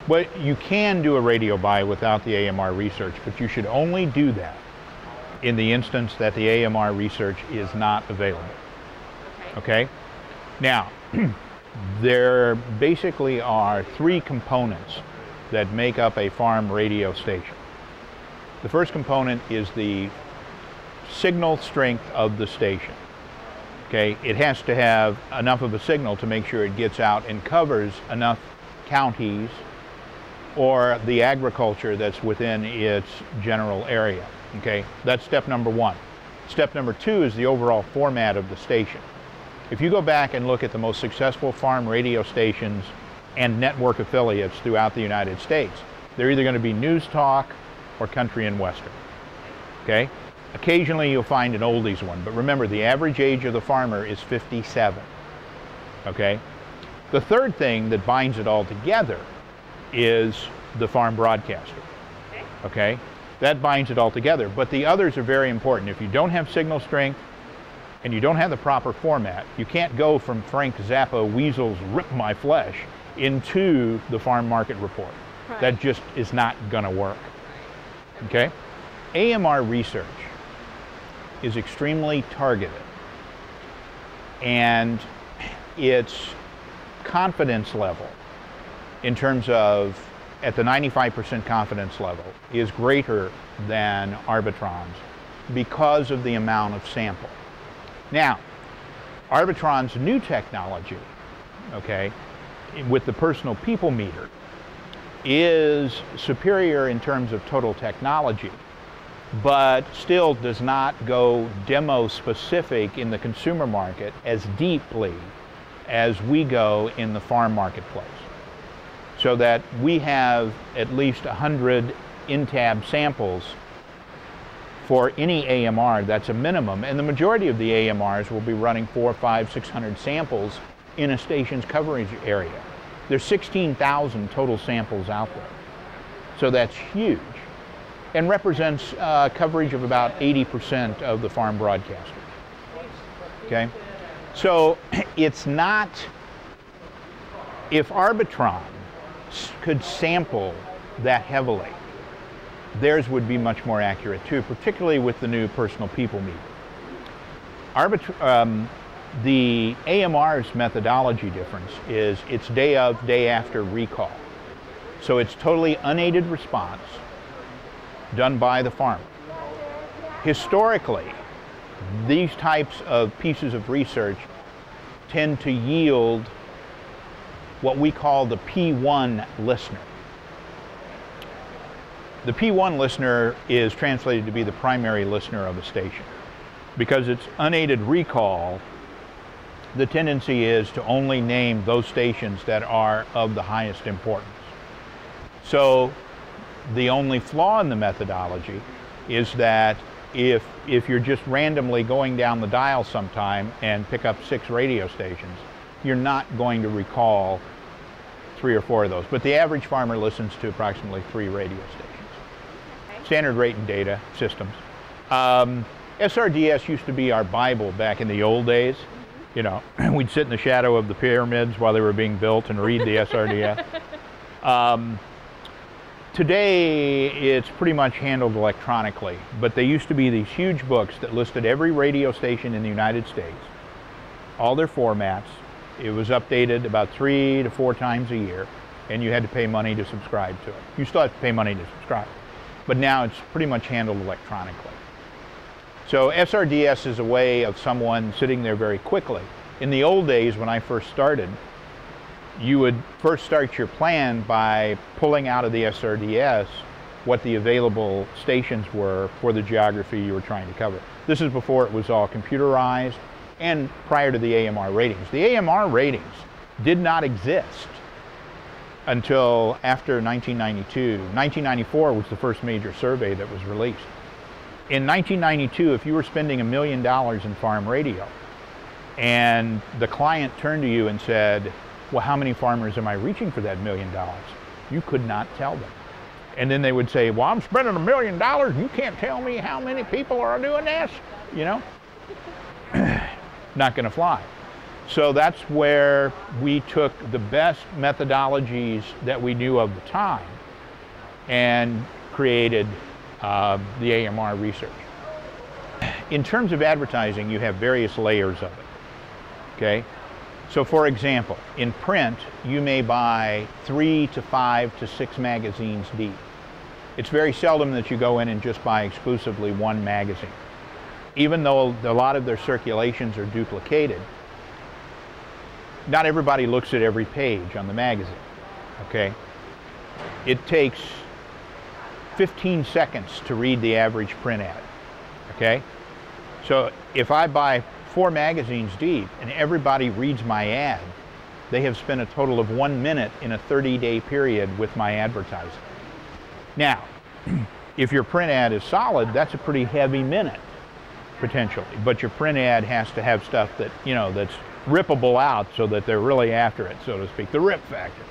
Well, you can do a radio buy without the AMR research, but you should only do that in the instance that the AMR research is not available. Okay? Now, there basically are three components that make up a farm radio station. The first component is the signal strength of the station. Okay? It has to have enough of a signal to make sure it gets out and covers enough counties or the agriculture that's within its general area. Okay? That's step number one. Step number two is the overall format of the station. If you go back and look at the most successful farm radio stations and network affiliates throughout the United States, they're either going to be news talk or country and western. Okay? Occasionally you'll find an oldies one, but remember the average age of the farmer is 57. Okay? The third thing that binds it all together is the farm broadcaster. Okay? That binds it all together, but the others are very important. If you don't have signal strength and you don't have the proper format, you can't go from Frank Zappa Weasel's Rip My Flesh into the farm market report. Right. That just is not gonna work. Okay? AMR Research is extremely targeted, and its confidence level in terms of at the 95% confidence level is greater than Arbitron's because of the amount of sample. Now, Arbitron's new technology, okay, with the personal people meter, is superior in terms of total technology, but still does not go demo specific in the consumer market as deeply as we go in the farm marketplace. So that we have at least 100 in-tab samples for any AMR. That's a minimum, and the majority of the AMRs will be running 400, 500, 600 samples in a station's coverage area. There's 16,000 total samples out there. So that's huge, and represents coverage of about 80% of the farm broadcasters. Okay? So it's not, if Arbitron could sample that heavily, theirs would be much more accurate too, particularly with the new personal people meter. The AMR's methodology difference is it's day of, day after recall. So it's totally unaided response done by the farmer. Historically, these types of pieces of research tend to yield what we call the P1 listener. The P1 listener is translated to be the primary listener of a station. Because it's unaided recall, the tendency is to only name those stations that are of the highest importance. So the only flaw in the methodology is that if you're just randomly going down the dial sometime and pick up 6 radio stations, you're not going to recall 3 or 4 of those. But the average farmer listens to approximately 3 radio stations. Okay. Standard rate and data systems. SRDS used to be our Bible back in the old days. You know, we'd sit in the shadow of the pyramids while they were being built and read the SRDS. Today, it's pretty much handled electronically, but they used to be these huge books that listed every radio station in the United States, all their formats. It was updated about 3 to 4 times a year, and you had to pay money to subscribe to it. You still have to pay money to subscribe, but now it's pretty much handled electronically. So SRDS is a way of someone sitting there very quickly. In the old days, when I first started, you would first start your plan by pulling out of the SRDS what the available stations were for the geography you were trying to cover. This is before it was all computerized and prior to the AMR ratings. The AMR ratings did not exist until after 1992. 1994 was the first major survey that was released. In 1992, if you were spending $1 million in farm radio and the client turned to you and said, well, how many farmers am I reaching for that $1 million? You could not tell them. And then they would say, well, I'm spending $1 million and you can't tell me how many people are doing this, you know? Not going to fly. So that's where we took the best methodologies that we knew of the time and created the AMR Research. In terms of advertising, you have various layers of it, okay? So for example, in print, you may buy 3 to 5 to 6 magazines deep. It's very seldom that you go in and just buy exclusively one magazine. Even though a lot of their circulations are duplicated, not everybody looks at every page on the magazine, okay? It takes 15 seconds to read the average print ad, okay? So if I buy 4 magazines deep and everybody reads my ad, they have spent a total of 1 minute in a 30-day period with my advertising. Now, if your print ad is solid, that's a pretty heavy minute, potentially. But your print ad has to have stuff that, you know, that's rippable out so that they're really after it, so to speak, the rip factor.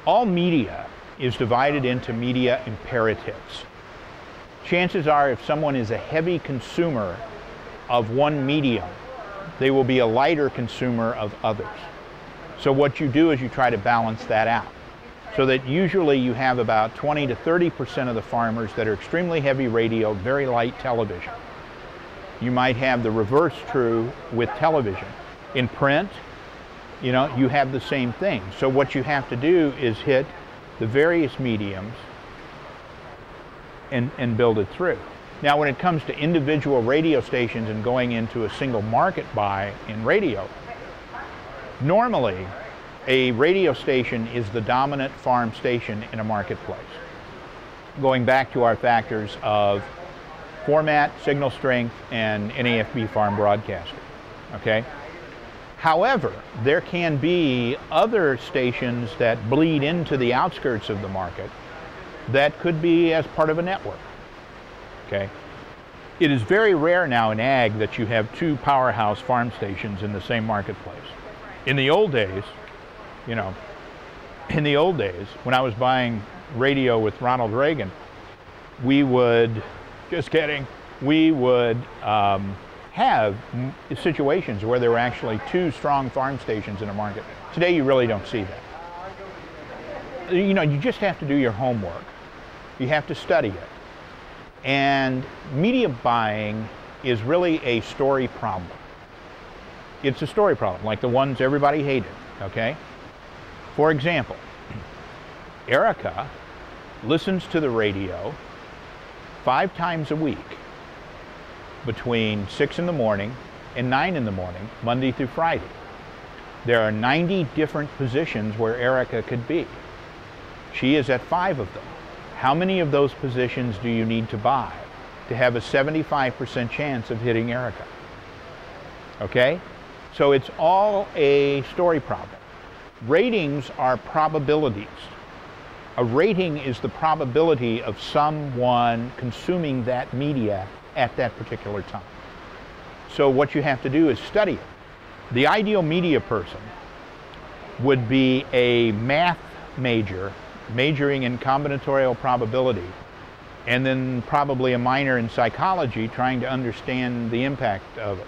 All media is divided into media imperatives. Chances are, if someone is a heavy consumer of one medium, they will be a lighter consumer of others. So what you do is you try to balance that out, so that usually you have about 20 to 30% of the farmers that are extremely heavy radio, very light television. You might have the reverse true with television. In print, you know, you have the same thing. So what you have to do is hit the various mediums and build it through. Now, when it comes to individual radio stations and going into a single market buy in radio, normally a radio station is the dominant farm station in a marketplace. Going back to our factors of format, signal strength, and NAFB farm broadcasting, okay? However, there can be other stations that bleed into the outskirts of the market that could be as part of a network, okay? It is very rare now in ag that you have 2 powerhouse farm stations in the same marketplace. In the old days, you know, in the old days, when I was buying radio with Ronald Reagan, we would, just kidding, we would have situations where there were actually 2 strong farm stations in a market. Today you really don't see that. You know, you just have to do your homework. You have to study it. And media buying is really a story problem. It's a story problem, like the ones everybody hated, okay? For example, Erica listens to the radio 5 times a week between 6 in the morning and 9 in the morning, Monday through Friday. There are 90 different positions where Erica could be. She is at 5 of them. How many of those positions do you need to buy to have a 75% chance of hitting Erica? Okay? So it's all a story problem. Ratings are probabilities. A rating is the probability of someone consuming that media at that particular time. So what you have to do is study it. The ideal media person would be a math major, majoring in combinatorial probability, and then probably a minor in psychology, trying to understand the impact of it.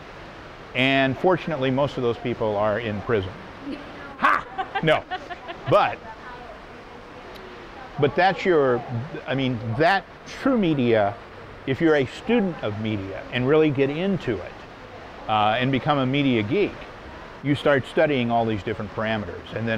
And fortunately, most of those people are in prison. Ha! No. But that's your, I mean, that true media, if you're a student of media and really get into it and become a media geek, you start studying all these different parameters. And then